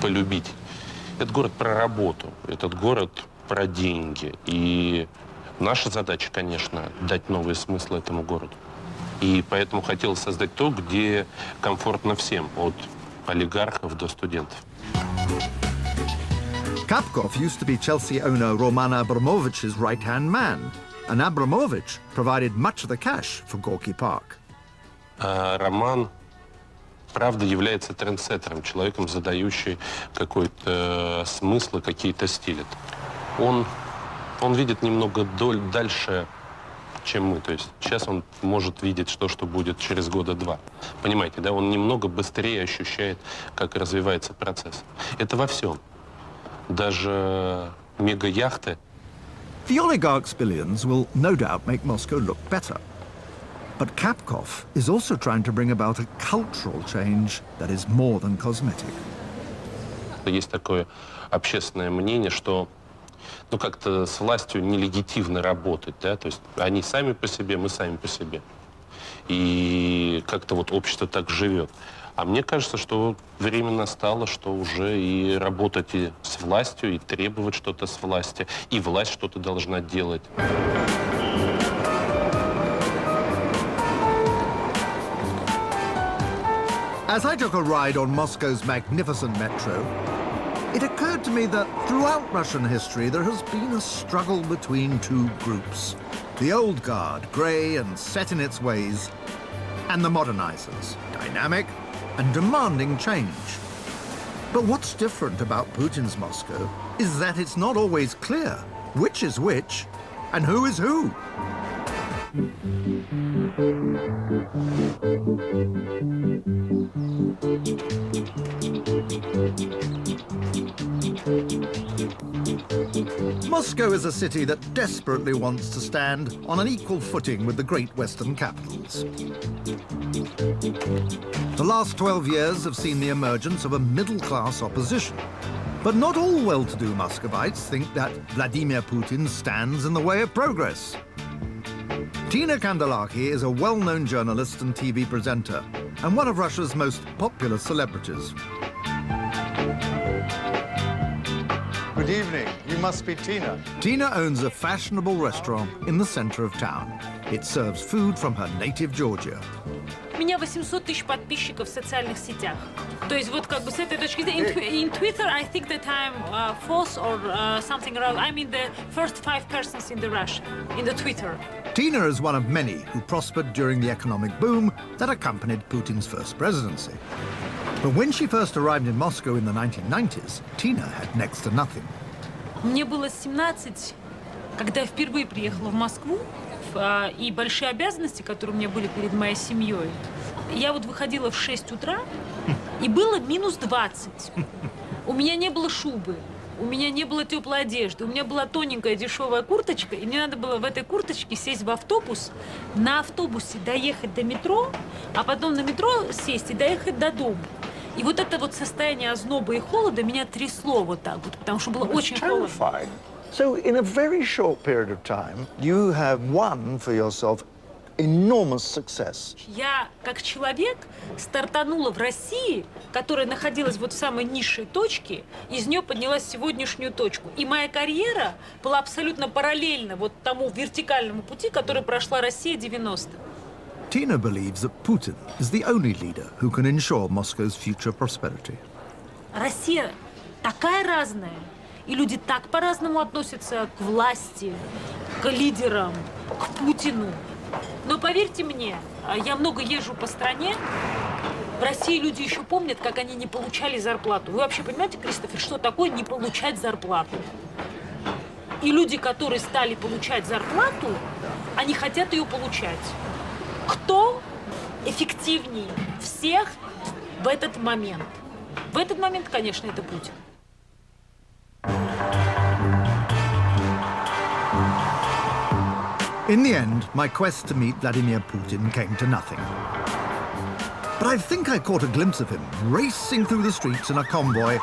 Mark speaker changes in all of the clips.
Speaker 1: полюбить. Этот город про работу, этот город про деньги. И наша задача, конечно, дать новый смысл этому городу. И поэтому хотелось создать то, где комфортно всем, от олигархов до студентов.
Speaker 2: Kapkov used to be Chelsea owner Roman Abramovich's right-hand man, and Abramovich provided much of the cash for Gorky Park.
Speaker 1: Роман, правда, является трендсеттером, человеком, задающим какой-то смысл и какие-то стили. Он видит немного дальше, чем мы. То есть сейчас он может видеть что будет через года два. Понимаете, да? Он немного быстрее ощущает, как развивается процесс. Это во всем. Даже мега-яхты.
Speaker 2: The oligarch's billions will no doubt make Moscow look better. But Kapkov is also trying to bring about a cultural change that is more than cosmetic.
Speaker 1: Есть такое общественное мнение, что как-то с властью нелегитимно работать, да, то есть они сами по себе, мы сами по себе. И как-то вот общество так живет. А мне кажется, что время настало, что уже и работать и с властью, и требовать что-то с власти, и власть что-то должна делать.
Speaker 2: As I took a ride on Moscow's magnificent metro, it occurred to me that throughout Russian history there has been a struggle between two groups. The old guard, grey and set in its ways, and the modernizers, dynamic and demanding change. But what's different about Putin's Moscow is that it's not always clear which is which and who is who. Moscow is a city that desperately wants to stand on an equal footing with the great Western capitals. The last 12 years have seen the emergence of a middle-class opposition. But not all well-to-do Muscovites think that Vladimir Putin stands in the way of progress. Tina Kandelaki is a well-known journalist and TV presenter, and one of Russia's most popular celebrities.
Speaker 3: Good evening. You must be Tina.
Speaker 2: Tina owns a fashionable restaurant in the center of town. It serves food from her native Georgia.
Speaker 4: У меня 800 тысяч подписчиков в социальных сетях. То есть вот как бы с этой точки зрения, in Twitter, I think that I'm fourth or something around. I'm in the first 5 persons in the Russia, in the Twitter.
Speaker 2: Tina is one of many who prospered during the economic boom that accompanied Putin's first presidency. But when she first arrived in Moscow in the 1990s, Tina had next to nothing.
Speaker 4: Мне было 17, когда я впервые приехала в Москву, и большие обязанности, которые у меня были перед моей семьей. Я вот выходила в 6 утра, и было минус 20. У меня не было шубы, у меня не было теплой одежды, у меня была тоненькая дешевая курточка, и мне надо было в этой курточке сесть в автобус, на автобусе доехать до метро, а потом на метро сесть и доехать до дома. И вот это вот состояние озноба и холода меня трясло вот так вот, потому что было очень холодно.
Speaker 3: So in a very short period of time, you have won for yourself enormous success.
Speaker 4: Я, как человек, стартанула в России, которая находилась вот в самой низшей точке, из нее поднялась в сегодняшнюю точку. И моя карьера была абсолютно параллельна вот тому вертикальному пути, который прошла Россия 90-х.
Speaker 2: Tina believes that Putin is the only leader who can ensure Moscow's future prosperity.
Speaker 4: Россия такая разная, и люди так по-разному относятся к власти, к лидерам, к Путину. Но поверьте мне, я много езжу по стране, в России люди еще помнят, как они не получали зарплату. Вы вообще понимаете, Кристофер, что такое не получать зарплату? И люди, которые стали получать зарплату, они хотят ее получать. Кто эффективнее всех в этот момент? В этот момент, конечно, это Путин.
Speaker 2: In the end, my quest to meet Vladimir Putin came to nothing. But I think I caught a glimpse of him racing through the streets in a convoy,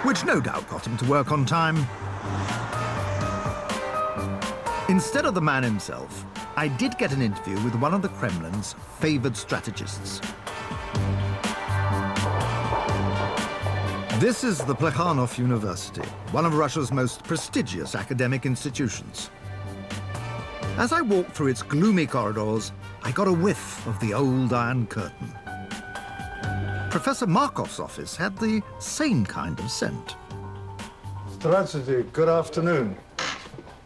Speaker 2: which no doubt got him to work on time. Instead of the man himself, I did get an interview with one of the Kremlin's favoured strategists. This is the Plekhanov University, one of Russia's most prestigious academic institutions. As I walked through its gloomy corridors, I got a whiff of the old Iron Curtain. Professor Markov's office had the same kind of scent.
Speaker 3: Здравствуйте, good afternoon.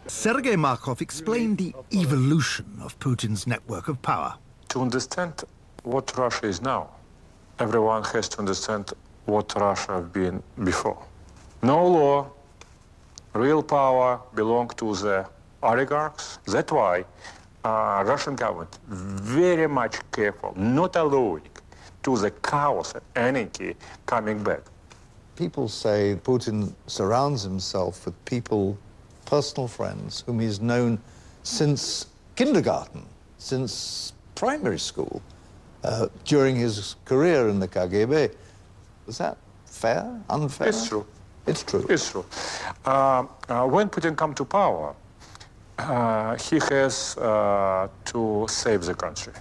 Speaker 2: Sergei Markov explained the evolution of Putin's network of power.
Speaker 5: To understand what Russia is now, everyone has to understand what Russia has been before. No law, real power belong to the oligarchs. That's why Russian government very much careful, not allowing to the chaos and anarchy coming back.
Speaker 3: People say Putin surrounds himself with people, personal friends, whom he's known since kindergarten, since primary school, during his career in the KGB. Is that fair, unfair?
Speaker 5: It's true.
Speaker 3: It's true.
Speaker 5: It's true. When Putin come to power, he has to save the country.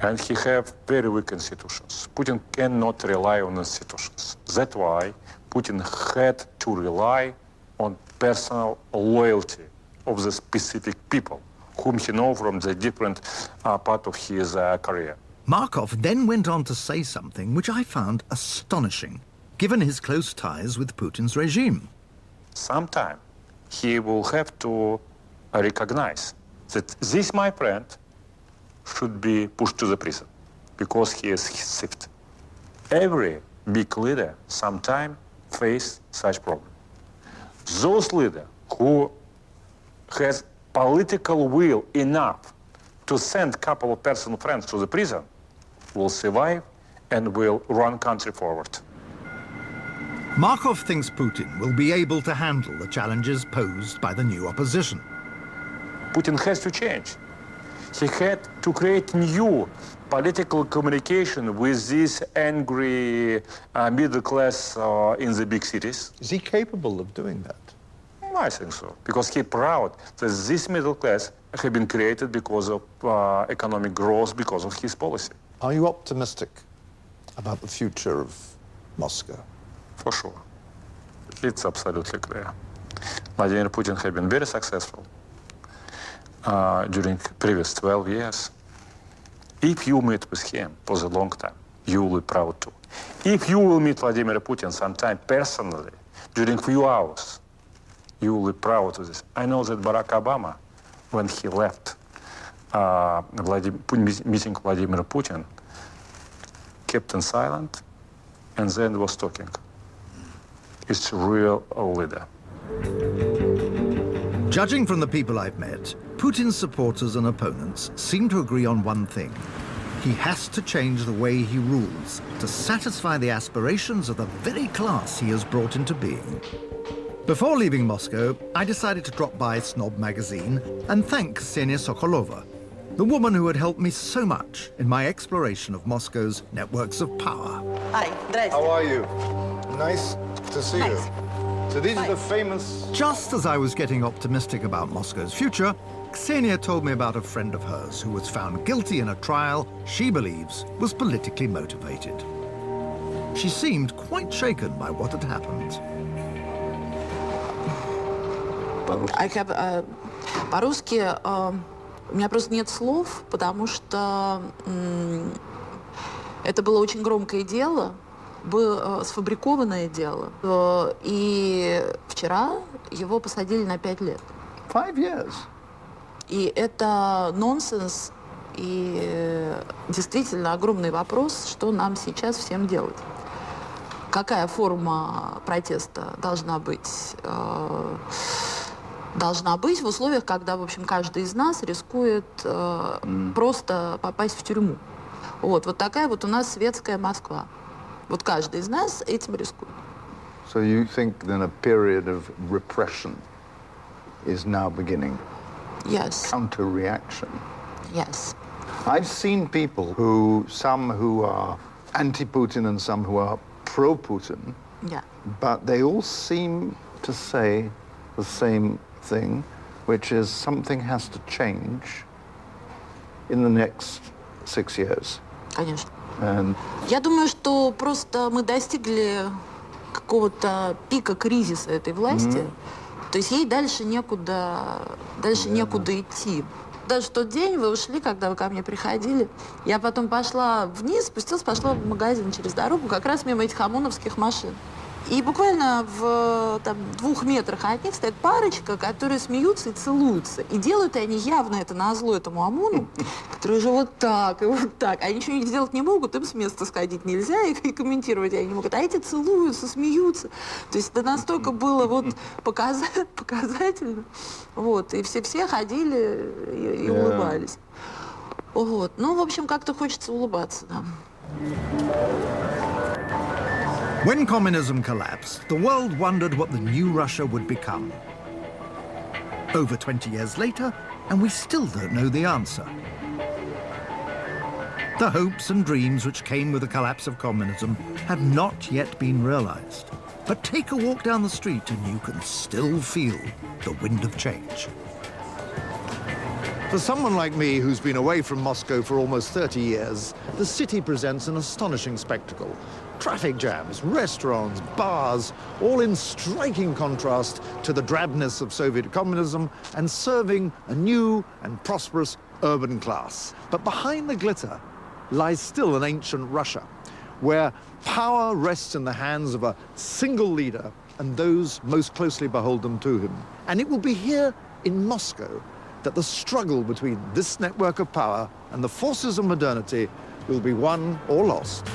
Speaker 5: And he have very weak institutions. Putin cannot rely on institutions. That's why Putin had to rely on personal loyalty of the specific people whom he know from the different part of his career.
Speaker 2: Markov then went on to say something which I found astonishing, given his close ties with Putin's regime.
Speaker 5: Sometime he will have to recognize that this, my friend, should be pushed to the prison because he is thieved. Every big leader sometime face such problem. Those leaders who has political will enough to send a couple of personal friends to the prison will survive and will run country forward.
Speaker 2: Markov thinks Putin will be able to handle the challenges posed by the new opposition.
Speaker 5: Putin has to change. He had to create new political communication with this angry middle class in the big cities.
Speaker 3: Is he capable of doing that?
Speaker 5: I think so, because he's proud that this middle class has been created because of economic growth, because of his policy.
Speaker 3: Are you optimistic about the future of Moscow?
Speaker 5: For sure. It's absolutely clear. Vladimir Putin has been very successful during previous 12 years. If you meet with him for a long time, you will be proud too. If you will meet Vladimir Putin sometime personally, during few hours, you will be proud of this. I know that Barack Obama, when he left meeting Vladimir Putin, kept in silent and then was talking. It's a real leader.
Speaker 2: Judging from the people I've met, Putin's supporters and opponents seem to agree on one thing. He has to change the way he rules to satisfy the aspirations of the very class he has brought into being. Before leaving Moscow, I decided to drop by Snob magazine and thank Ksenia Sokolova, the woman who had helped me so much in my exploration of Moscow's networks of power.
Speaker 6: Hi, здрасте.
Speaker 3: How are you? Nice to see you. So these are the famous...
Speaker 2: Just as I was getting optimistic about Moscow's future, Ksenia told me about a friend of hers who was found guilty in a trial she believes was politically motivated. She seemed quite shaken by what had happened.
Speaker 6: I have, по-русски у меня просто нет слов, потому что это было очень громкое дело, было сфабрикованное дело. И вчера его посадили на 5 лет.
Speaker 3: 5 years?
Speaker 6: И это нонсенс, и действительно огромный вопрос, что нам сейчас всем делать. Какая форма протеста должна быть в условиях, когда, в общем, каждый из нас рискует просто попасть в тюрьму. Вот такая вот у нас светская Москва. Вот каждый из нас этим рискует.
Speaker 3: So you think then a period of repression is now beginning?
Speaker 6: Yes.
Speaker 3: Counter-reaction?
Speaker 6: Yes.
Speaker 3: I've seen people some who are anti-Putin and some who are pro-Putin,
Speaker 6: Yeah.
Speaker 3: but they all seem to say the same thing, which is something has to change in the next 6 years.
Speaker 6: Конечно.
Speaker 3: And
Speaker 6: Я думаю, что просто мы достигли какого-то пика кризиса этой власти. То есть ей дальше некуда идти. Даже в тот день вы ушли, когда вы ко мне приходили. Я потом пошла вниз, спустилась, пошла в магазин через дорогу, как раз мимо этих ОМОНовских машин. И буквально в 2 метрах от них стоит парочка, которые смеются и целуются. И делают они явно это назло этому ОМОНу, который уже вот так и вот так. Они ничего сделать не могут, им с места сходить нельзя, и комментировать они не могут. А эти целуются, смеются. То есть это настолько было вот показательно. Вот. И все ходили и улыбались. Вот. Ну, в общем, как-то хочется улыбаться, да.
Speaker 2: When communism collapsed, the world wondered what the new Russia would become. Over 20 years later, and we still don't know the answer. The hopes and dreams which came with the collapse of communism have not yet been realized. But take a walk down the street and you can still feel the wind of change.
Speaker 3: For someone like me who's been away from Moscow for almost 30 years, the city presents an astonishing spectacle. Traffic jams, restaurants, bars, all in striking contrast to the drabness of Soviet communism and serving a new and prosperous urban class. But behind the glitter lies still an ancient Russia, where power rests in the hands of a single leader and those most closely beholden to him. And it will be here in Moscow that the struggle between this network of power and the forces of modernity will be won or lost.